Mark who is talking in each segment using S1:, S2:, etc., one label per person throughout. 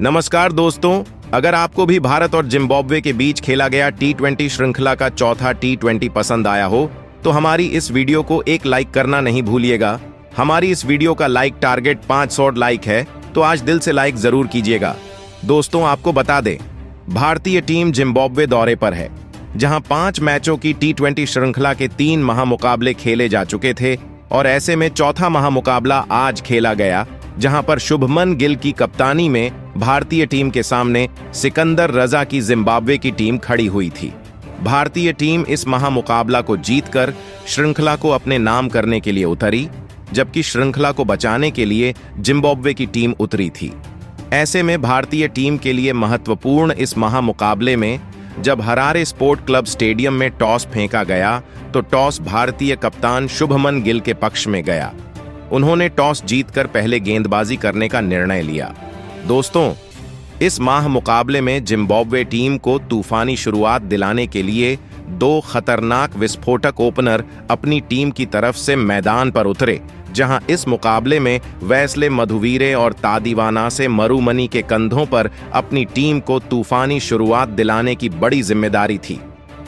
S1: नमस्कार दोस्तों, अगर आपको भी भारत और जिम्बाब्वे के बीच खेला गया टी20 श्रृंखला का चौथा टी20 पसंद आया हो तो हमारी इस वीडियो को एक लाइक करना नहीं भूलिएगा। हमारी इस वीडियो का लाइक टारगेट 500 लाइक है, तो आज दिल से लाइक जरूर कीजिएगा। दोस्तों, आपको बता दें, भारतीय टीम जिम्बाब्वे दौरे पर है, जहां 5 मैचों की टी20 श्रृंखला के 3 महामुकाबले खेले जा चुके थे और ऐसे में चौथा महामुकाबला आज खेला गया, जहां पर शुभमन गिल की कप्तानी में भारतीय टीम के सामने सिकंदर रजा की जिम्बाब्वे की टीम खड़ी हुई थी। भारतीय टीम इस महामुकाबला को जीतकर श्रृंखला को अपने नाम करने के लिए उतरी, जबकि श्रृंखला को बचाने के लिए जिम्बाब्वे की टीम उतरी थी। ऐसे में भारतीय टीम के लिए महत्वपूर्ण इस महामुकाबले में जब हरारे स्पोर्ट क्लब स्टेडियम में टॉस फेंका गया तो टॉस भारतीय कप्तान शुभमन गिल के पक्ष में गया। उन्होंने टॉस जीतकर पहले गेंदबाजी करने का निर्णय लिया। दोस्तों, इस महामुकाबले में जिम्बाब्वे टीम को तूफानी शुरुआत दिलाने के लिए 2 खतरनाक विस्फोटक ओपनर अपनी टीम की तरफ से मैदान पर उतरे, जहां इस मुकाबले में वेस्ले मधुवीरे और तादिवाना से मरुमनी के कंधों पर अपनी टीम को तूफानी शुरुआत दिलाने की बड़ी जिम्मेदारी थी।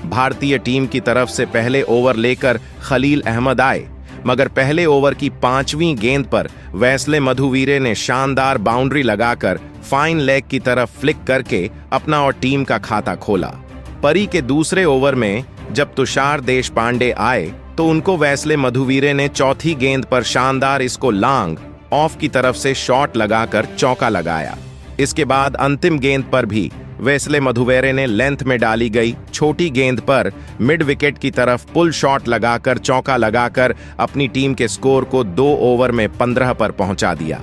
S1: भारतीय टीम की तरफ से पहले ओवर लेकर खलील अहमद आए, मगर पहले ओवर की 5वीं गेंद पर वेस्ले मधुवीरे ने शानदार बाउंड्री लगाकर फाइन लेग की तरफ फ्लिक करके अपना और टीम का खाता खोला। परी के दूसरे ओवर में जब तुषार देशपांडे आए तो उनको वेस्ले मधुवीरे ने चौथी गेंद पर शानदार इसको लॉन्ग ऑफ की तरफ से शॉट लगाकर चौका लगाया। इसके बाद अंतिम गेंद पर भी वेस्ले मधुवीरे ने लेंथ में डाली गई छोटी गेंद पर मिड विकेट की तरफ पुल शॉट लगाकर चौका लगाकर अपनी टीम के स्कोर को 2 ओवर में 15 पर पहुंचा दिया।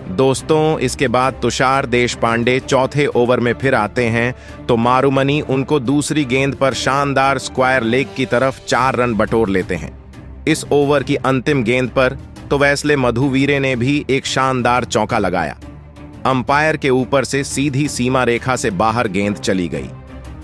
S1: दोस्तों, इसके बाद तुषार देशपांडे चौथे ओवर में फिर आते हैं तो मारुमनी उनको दूसरी गेंद पर शानदार स्क्वायर लेग की तरफ 4 रन बटोर लेते हैं। इस ओवर की अंतिम गेंद पर तो वेस्ले मधुवीरे ने भी एक शानदार चौका लगाया। अंपायर के ऊपर से सीधी सीमा रेखा से बाहर गेंद चली गई।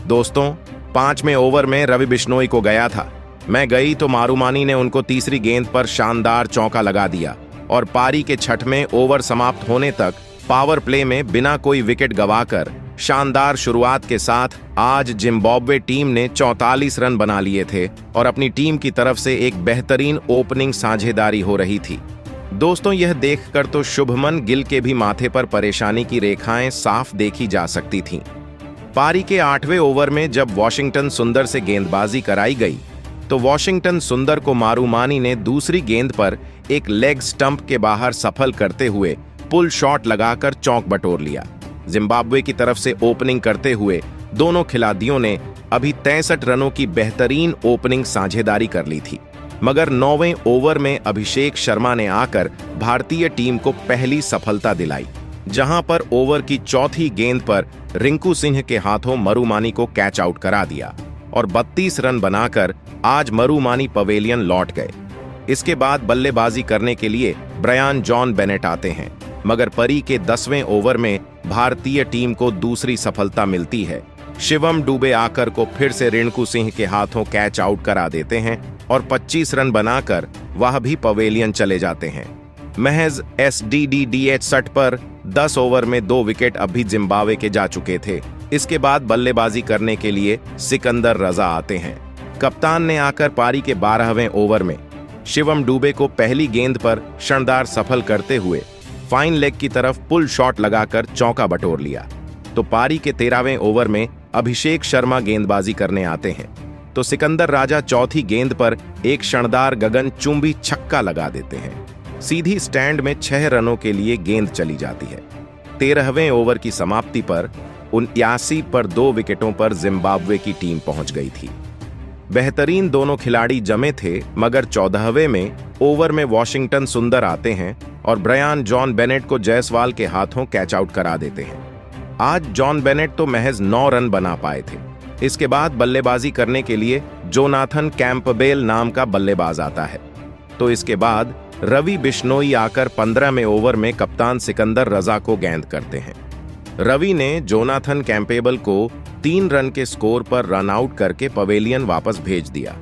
S1: दोस्तों, 5वें ओवर में रवि बिश्नोई को गया था। मैं गई तो मारुमानी ने उनको तीसरी गेंद पर शानदार चौका लगा दिया और पारी के 6वें ओवर समाप्त होने तक पावर प्ले में बिना कोई विकेट गंवाकर शानदार शुरुआत के साथ आज जिम्बाब्वे टीम ने 44 रन बना लिए थे और अपनी टीम की तरफ से एक बेहतरीन ओपनिंग साझेदारी हो रही थी। दोस्तों, यह देखकर तो शुभमन गिल के भी माथे पर परेशानी की रेखाएं साफ देखी जा सकती थीं। पारी के 8वें ओवर में जब वॉशिंगटन सुंदर से गेंदबाजी कराई गई तो वॉशिंगटन सुंदर को मारुमानी ने दूसरी गेंद पर एक लेग स्टंप के बाहर सफल करते हुए पुल शॉट लगाकर चौक बटोर लिया। जिम्बाब्वे की तरफ से ओपनिंग करते हुए दोनों खिलाड़ियों ने अभी 63 रनों की बेहतरीन ओपनिंग साझेदारी कर ली थी, मगर 9वें ओवर में अभिषेक शर्मा ने आकर भारतीय टीम को पहली सफलता दिलाई, जहां पर ओवर की चौथी गेंद पर रिंकू सिंह के हाथों मरुमानी को कैच आउट करा दिया और 32 रन बनाकर आज मरुमानी पवेलियन लौट गए। इसके बाद बल्लेबाजी करने के लिए ब्रायन जॉन बेनेट आते हैं, मगर परी के 10वें ओवर में भारतीय टीम को दूसरी सफलता मिलती है। शिवम डुबे आकर को फिर से रिंकू सिंह के हाथों कैच आउट करा देते हैं और 25 रन बनाकर वह भी पवेलियन चले जाते हैं। महज SDDDH 60 पर 10 ओवर में 2 विकेट अब भी जिम्बाब्वे के जा चुके थे। इसके बाद बल्लेबाजी करने के लिए सिकंदर रजा आते हैं। कप्तान ने आकर पारी के 12वें ओवर में शिवम डुबे को पहली गेंद पर शानदार सफल करते हुए फाइन लेग की तरफ पुल शॉट लगाकर चौका बटोर लिया। तो पारी के 13वें ओवर में अभिषेक शर्मा गेंदबाजी करने आते हैं तो सिकंदर राजा चौथी गेंद पर एक शानदार गगन चुंबी छक्का लगा देते हैं। सीधी स्टैंड में 6 रनों के लिए गेंद चली जाती है। 13वें ओवर की समाप्ति पर 79 पर 2 विकेटों पर जिम्बाब्वे की टीम पहुंच गई थी। बेहतरीन दोनों खिलाड़ी जमे थे, मगर 14वें में ओवर में वॉशिंगटन सुंदर आते हैं और ब्रायन जॉन बेनेट को जायसवाल के हाथों कैच आउट करा देते हैं। आज जॉन बेनेट तो महज 9 रन बना पाए थे। इसके बाद बल्लेबाजी करने के लिए जोनाथन कैंपबेल नाम का बल्लेबाज आता है, तो इसके बाद रवि बिश्नोई आकर 15वें ओवर में कप्तान सिकंदर रजा को गेंद करते हैं। रवि ने जोनाथन कैंपेबल को 3 रन के स्कोर पर रन आउट करके पवेलियन वापस भेज दिया।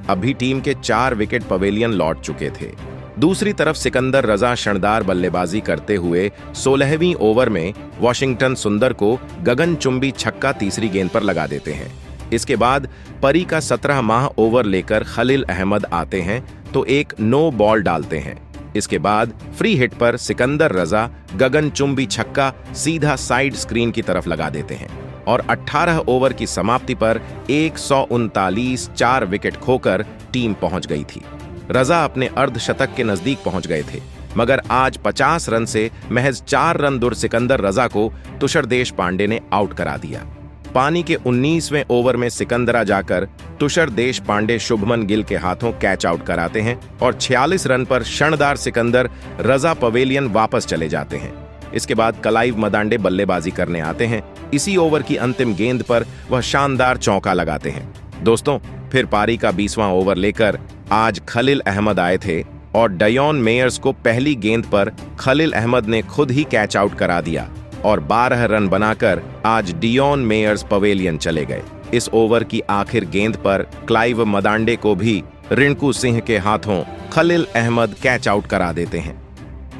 S1: अभी टीम के 4 विकेट पवेलियन लौट चुके थे। दूसरी तरफ सिकंदर रजा शानदार बल्लेबाजी करते हुए 16वीं ओवर में वॉशिंगटन सुंदर को गगनचुंबी छक्का तीसरी गेंद पर लगा देते हैं। इसके बाद परी का 17 माह ओवर लेकर खलील अहमद आते हैं तो एक नो बॉल डालते हैं। इसके बाद फ्री हिट पर सिकंदर रजा गगनचुंबी छक्का सीधा साइड स्क्रीन की तरफ लगा देते हैं और 18 ओवर की समाप्ति पर 139 4 विकेट खोकर टीम पहुंच गई थी। रजा अपने अर्धशतक के नजदीक पहुंच गए थे, मगर आज 50 रन से महज 4 रन दूर सिकंदर रजा को तुषार देशपांडे ने आउट करा दिया। पानी के 19वें ओवर में सिकंदरा जाकर तुषार देशपांडे शुभमन गिल के हाथों कैच आउट कराते हैं और 46 रन पर शानदार सिकंदर रजा पवेलियन वापस चले जाते हैं। इसके बाद क्लाइव मदांडे बल्लेबाजी करने आते हैं। इसी ओवर की अंतिम गेंद पर वह शानदार चौका लगाते हैं। दोस्तों, फिर पारी का 20वां ओवर लेकर आज खलील अहमद आए थे और डायोन मेयर्स को पहली गेंद पर खलील अहमद ने खुद ही कैच आउट करा दिया और 12 रन बनाकर आज डियोन मेयर्स पवेलियन चले गए। इस ओवर की आखिर गेंद पर क्लाइव मदांडे को भी रिंकू सिंह के हाथों खलील अहमद कैच आउट करा देते हैं।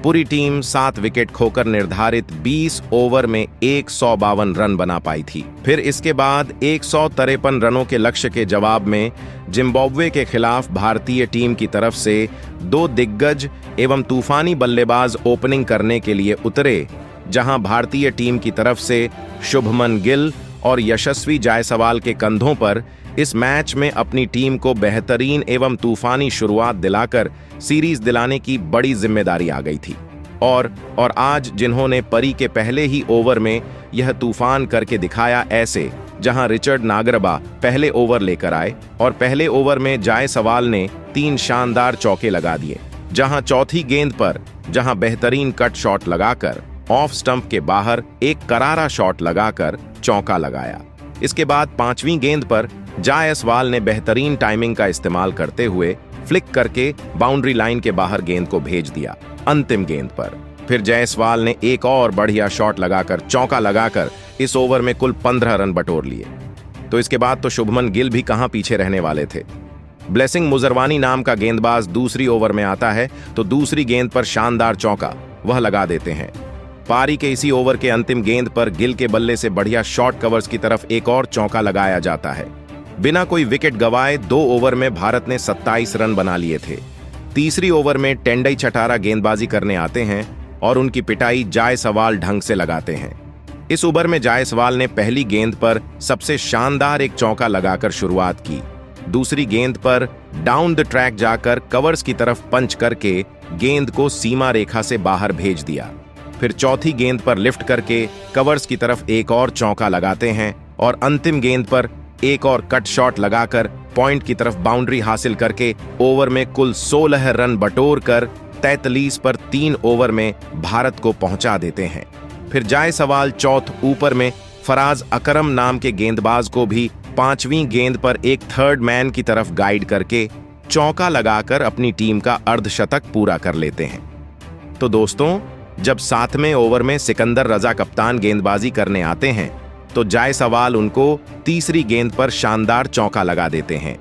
S1: पूरी टीम 7 विकेट खोकर निर्धारित 20 ओवर में 152 रन बना पाई थी। फिर इसके बाद 153 रनों के लक्ष्य के जवाब में जिम्बाब्वे के खिलाफ भारतीय टीम की तरफ से 2 दिग्गज एवं तूफानी बल्लेबाज ओपनिंग करने के लिए उतरे, जहां भारतीय टीम की तरफ से शुभमन गिल और यशस्वी जायसवाल के कंधों पर इस मैच में अपनी टीम को बेहतरीन एवं तूफानी शुरुआत दिलाकर सीरीज दिलाने की बड़ी जिम्मेदारी आ गई थी। और आज जिन्होंने परी के पहले ही ओवर में यह तूफान करके दिखाया, ऐसे जहां रिचर्ड नागरबा पहले ओवर लेकर आए और पहले ओवर में जायसवाल ने 3 शानदार चौके लगा दिए, जहां चौथी गेंद पर जहां बेहतरीन कट शॉट लगाकर ऑफ स्टंप के बाहर एक करारा शॉट लगाकर चौका लगाया। इसके बाद 5वीं गेंद पर जायसवाल ने बेहतरीन टाइमिंग का इस्तेमाल करते हुए फ्लिक करके बाउंड्री लाइन के बाहर गेंद को भेज दिया। अंतिम गेंद पर फिर जायसवाल ने एक और बढ़िया शॉट लगाकर चौका लगाकर इस ओवर में कुल 15 रन बटोर लिए। तो इसके बाद तो शुभमन गिल भी कहां पीछे रहने वाले थे। ब्लेसिंग मुजरवानी नाम का गेंदबाज दूसरी ओवर में आता है तो दूसरी गेंद पर शानदार चौका वह लगा देते हैं। पारी के इसी ओवर के अंतिम गेंद पर गिल के बल्ले से बढ़िया शॉर्ट कवर्स की तरफ एक और चौका लगाया जाता है। बिना कोई विकेट गंवाए 2 ओवर में भारत ने 27 रन बना लिए थे। तीसरी ओवर में टेंडई चटारा गेंदबाजी करने आते हैं और उनकी पिटाई जायसवाल ढंग से लगाते हैं। इस ओवर में जायसवाल ने पहली गेंद पर सबसे शानदार एक चौका लगाकर शुरुआत की। दूसरी गेंद पर डाउन द ट्रैक जाकर कवर्स की तरफ पंच करके गेंद को सीमा रेखा से बाहर भेज दिया। फिर चौथी गेंद पर लिफ्ट करके कवर्स की तरफ एक और चौका लगाते हैं और अंतिम गेंद पर एक और कट शॉट लगाकर पॉइंट की तरफ बाउंड्री हासिल करके ओवर में कुल 16 रन बटोर कर 43 पर 3 ओवर में भारत को पहुंचा देते हैं। फिर जायसवाल चौथ ऊपर में फराज अकरम नाम के गेंदबाज को भी 5वीं गेंद पर एक थर्ड मैन की तरफ गाइड करके चौका लगाकर अपनी टीम का अर्धशतक पूरा कर लेते हैं। तो दोस्तों, जब 7वें ओवर में सिकंदर रजा कप्तान गेंदबाजी करने आते हैं तो जायसवाल उनको तीसरी गेंद पर शानदार चौका लगा देते हैं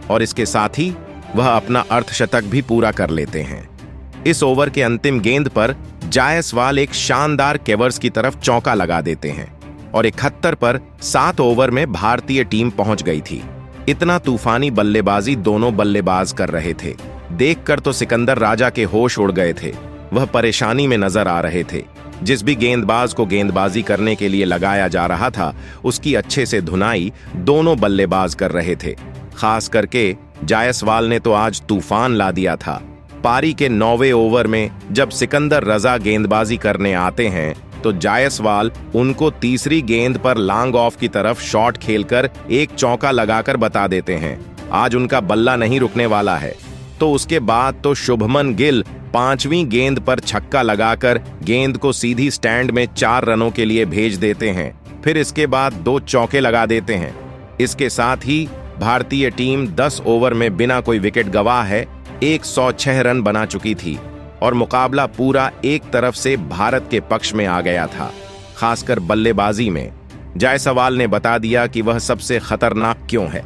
S1: और इसके साथ ही वह अपना अर्धशतक भी पूरा कर लेते हैं। इस ओवर के अंतिम गेंद पर जायसवाल एक शानदार केवर्स की तरफ चौका लगा देते हैं और 71 पर 7 ओवर में भारतीय टीम पहुंच गई थी। इतना तूफानी बल्लेबाजी दोनों बल्लेबाज कर रहे थे, देखकर तो सिकंदर राजा के होश उड़ गए थे। वह परेशानी में नजर आ रहे थे। जिस भी गेंदबाज को गेंदबाजी करने के लिए लगाया जा रहा था उसकी अच्छे से धुनाई दोनों बल्लेबाज कर रहे थे। खास करके जायसवाल ने तो आज तूफान ला दिया था। पारी के 9वें ओवर में जब सिकंदर रजा गेंदबाजी करने आते हैं तो जायसवाल उनको तीसरी गेंद पर लॉन्ग ऑफ की तरफ शॉट खेलकर एक चौका लगाकर बता देते हैं आज उनका बल्ला नहीं रुकने वाला है। तो उसके बाद तो शुभमन गिल 5वीं गेंद पर छक्का लगाकर गेंद को सीधी स्टैंड में 4 रनों के लिए भेज देते हैं। फिर इसके बाद 2 चौके लगा देते हैं। इसके साथ ही भारतीय टीम 10 ओवर में बिना कोई विकेट गंवाए 106 रन बना चुकी थी और मुकाबला पूरा एक तरफ से भारत के पक्ष में आ गया था। खासकर बल्लेबाजी में जायसवाल ने बता दिया कि वह सबसे खतरनाक क्यों है।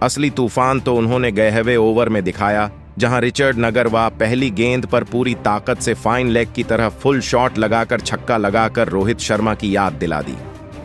S1: असली तूफान तो उन्होंने 11वें ओवर में दिखाया जहां रिचर्ड नगरवा पहली गेंद पर पूरी ताकत से फाइन लेग की तरह फुल शॉट लगाकर छक्का लगाकर रोहित शर्मा की याद दिला दी।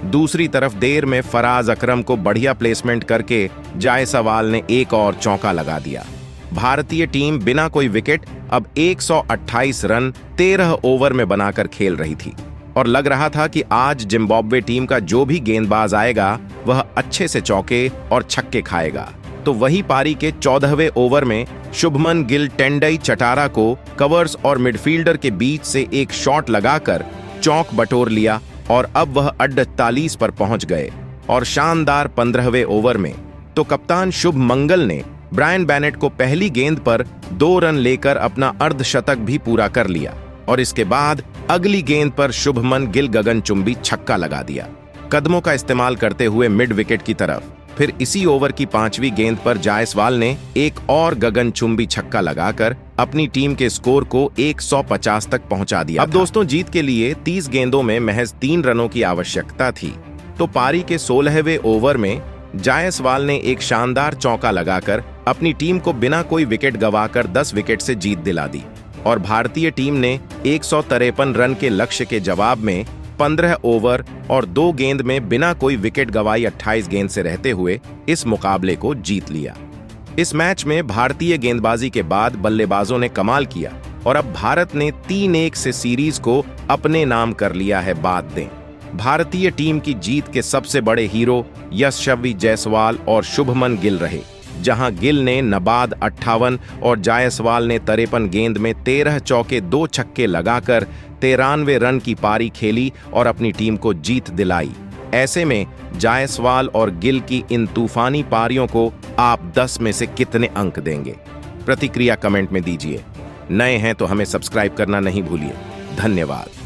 S1: दूसरी तरफ देर में फराज अकरम को बढ़िया प्लेसमेंट करके जायसवाल ने एक और चौका लगा दिया। भारतीय टीम बिना कोई विकेट अब 128 रन 13 ओवर में बनाकर खेल रही थी और लग रहा था कि आज जिम्बाब्वे टीम का जो भी गेंदबाज आएगा वह अच्छे से चौके और छक्के खाएगा। तो वही पारी के 14वें ओवर में शुभमन गिल टेंडई चटारा को कवर्स और मिडफील्डर के बीच से एक शॉट लगाकर चौक बटोर लिया और अब वह 48 पर पहुंच गए। और शानदार 15वें ओवर में तो कप्तान शुभ मंगल ने ब्रायन बेनेट को पहली गेंद पर 2 रन लेकर अपना अर्धशतक भी पूरा कर लिया और इसके बाद अगली गेंद पर शुभमन गिल गगनचुंबी छक्का लगा दिया, कदमों का इस्तेमाल करते हुए मिड विकेट की तरफ। फिर इसी ओवर की 5वीं गेंद पर जायसवाल ने एक और गगनचुंबी छक्का लगाकर अपनी टीम के स्कोर को 150 तक पहुंचा दिया। अब दोस्तों, जीत के लिए 30 गेंदों में महज 3 रनों की आवश्यकता थी। तो पारी के 16वें ओवर में जायसवाल ने एक शानदार चौका लगाकर अपनी टीम को बिना कोई विकेट गंवाकर 10 विकेट से जीत दिला दी और भारतीय टीम ने 153 रन के लक्ष्य के जवाब में 15 ओवर और 2 गेंद में बिना कोई विकेट गंवाई 28 गेंद से रहते हुए इस मुकाबले को जीत लिया। इस मैच में भारतीय गेंदबाजी के बाद बल्लेबाजों ने कमाल किया और अब भारत ने 3-1 से सीरीज को अपने नाम कर लिया है। बात दें, भारतीय टीम की जीत के सबसे बड़े हीरो यशस्वी जायसवाल और शुभमन गिल रहे, जहां गिल ने नबाद 58 और जायसवाल ने 53 गेंद में 13 चौके 2 छक्के लगाकर 93 रन की पारी खेली और अपनी टीम को जीत दिलाई। ऐसे में जायसवाल और गिल की इन तूफानी पारियों को आप 10 में से कितने अंक देंगे? प्रतिक्रिया कमेंट में दीजिए। नए हैं तो हमें सब्सक्राइब करना नहीं भूलिए। धन्यवाद।